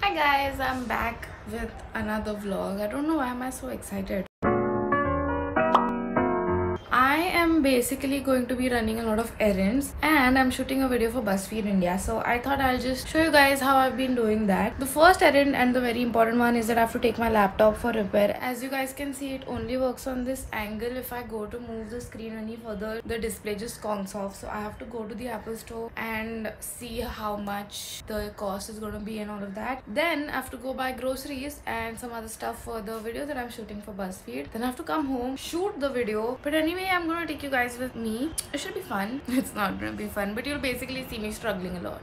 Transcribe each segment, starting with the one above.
Hi guys, I'm back with another vlog. I don't know why am I so excited. I am basically going to be running a lot of errands and I'm shooting a video for BuzzFeed India. So I thought I'll just show you guys how I've been doing that. The first errand and the very important one is that I have to take my laptop for repair. As you guys can see, it only works on this angle. If I go to move the screen any further, the display just conks off. So I have to go to the Apple store and see how much the cost is going to be and all of that. Then I have to go buy groceries and some other stuff for the video that I'm shooting for BuzzFeed. Then I have to come home, shoot the video. But anyway, I'm gonna take you guys with me. It should be fun. It's not gonna be fun, but you'll basically see me struggling a lot.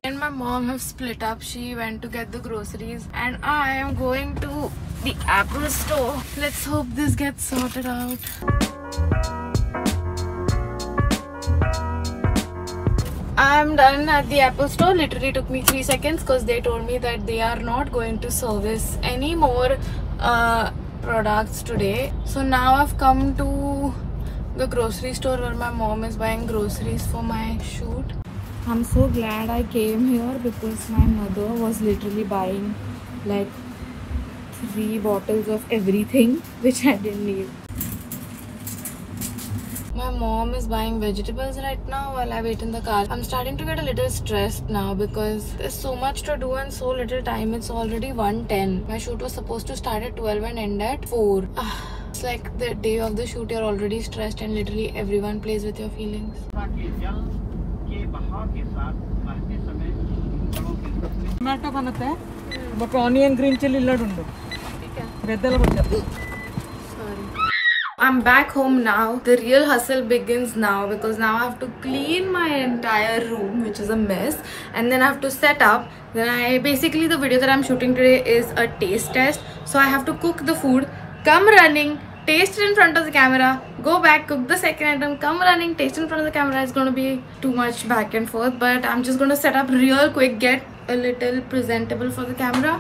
And my mom have split up. She went to get the groceries and I am going to the Apple store. Let's hope this gets sorted out. I'm done at the Apple store. Literally took me 3 seconds because they told me that they are not going to service any more products today. So now I've come to the grocery store where my mom is buying groceries for my shoot. I'm so glad I came here because my mother was literally buying like 3 bottles of everything which I didn't need. My mom is buying vegetables right now while I wait in the car. I'm starting to get a little stressed now because there's so much to do and so little time. It's already 1:10. My shoot was supposed to start at 12 and end at 4. It's like the day of the shoot, you're already stressed and literally everyone plays with your feelings. Tomato बनता है but onion green chilli लडुंडो बेदल बच्चा I'm back home now. The real hustle begins now because now I have to clean my entire room, which is a mess, and then I have to set up. Then basically the video that I'm shooting today is a taste test. So I have to cook the food, come running, taste it in front of the camera, go back, cook the second item, come running, taste it in front of the camera. It's going to be too much back and forth, but I'm just going to set up real quick, get a little presentable for the camera.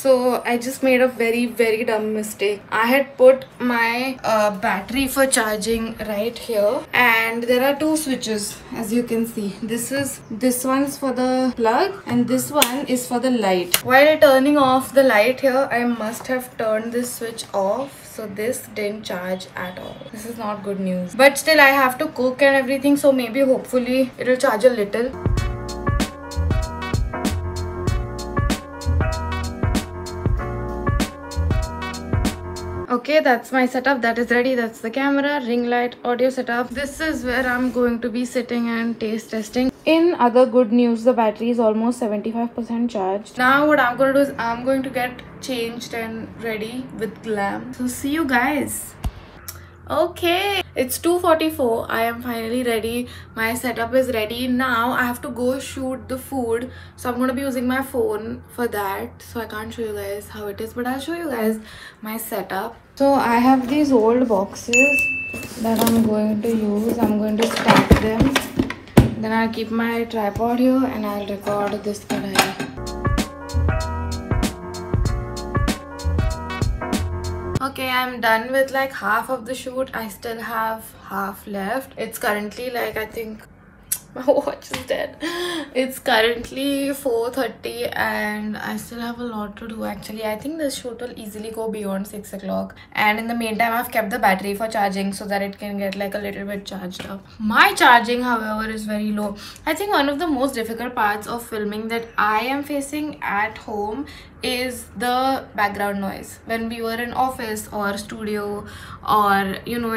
So I just made a very dumb mistake. I had put my battery for charging right here, and there are 2 switches as you can see. This one's for the plug and this one is for the light. While turning off the light here, I must have turned this switch off. So this didn't charge at all. This is not good news. But still I have to cook and everything, so maybe hopefully it'll charge a little. Okay, that's my setup. That is ready. That's the camera, ring light, audio setup. This is where I'm going to be sitting and taste testing. In other good news, the battery is almost 75% charged. Now what I'm going to do is I'm going to get changed and ready with glam. So see you guys. Okay, it's 2:44. I am finally ready. My setup is ready. Now I have to go shoot the food, so I'm gonna be using my phone for that, so I can't show you guys how it is, but I'll show you guys my setup. So I have these old boxes that I'm going to use. I'm going to stack them, then I'll keep my tripod here and I'll record this kadai. Okay, I'm done with like half of the shoot. I still have half left. It's currently like, I think my watch is dead. It's currently 4:30 and I still have a lot to do actually. I think this shoot will easily go beyond 6 o'clock. And in the meantime, I've kept the battery for charging so that it can get like a little bit charged up. My charging, however, is very low. I think one of the most difficult parts of filming that I am facing at home is the background noise. When we were in office or studio or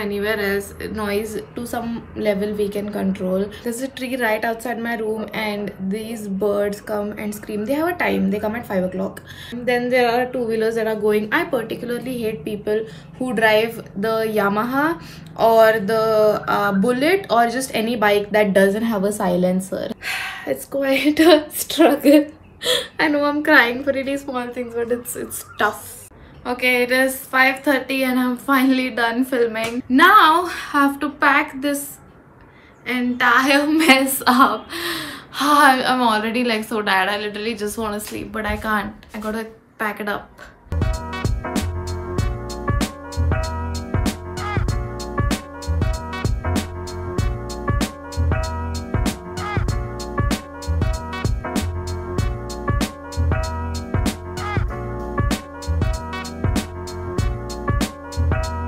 anywhere else, noise to some level we can control. There's a tree right outside my room and these birds come and scream. They have a time, they come at 5 o'clock. Then there are 2-wheelers that are going. I particularly hate people who drive the Yamaha or the Bullet or just any bike that doesn't have a silencer. It's quite a struggle. I know I'm crying for really small things, but it's tough. Okay, it is 5:30 and I'm finally done filming. Now I have to pack this entire mess up. I'm already like so tired. I literally just want to sleep, but I can't. I gotta pack it up.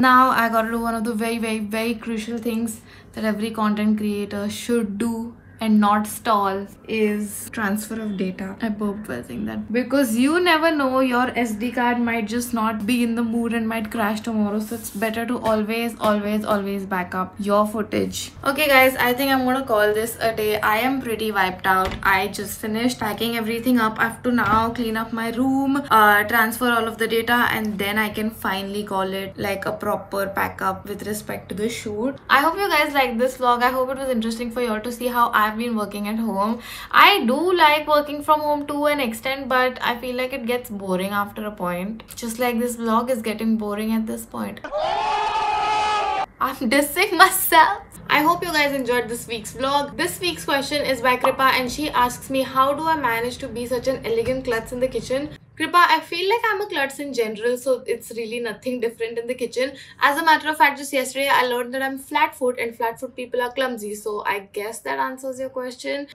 Now I gotta do one of the very crucial things that every content creator should do and not stall is transfer of data. I burped while saying that because you never know, your SD card might just not be in the mood and might crash tomorrow, so it's better to always back up your footage. Okay guys, I think I'm gonna call this a day. I am pretty wiped out. I just finished packing everything up. I have to now clean up my room, transfer all of the data, and then I can finally call it like a proper pack up with respect to the shoot. I hope you guys like this vlog. I hope it was interesting for you all to see how I've been working at home. I do like working from home to an extent, but I feel like it gets boring after a point. Just like this vlog is getting boring at this point. I'm dissing myself. I hope you guys enjoyed this week's vlog. This week's question is by Kripa and she asks me, how do I manage to be such an elegant klutz in the kitchen? Kripa, I feel like I'm a klutz in general, so it's really nothing different in the kitchen. As a matter of fact, just yesterday I learned that I'm flat foot and flat foot people are clumsy, so I guess that answers your question.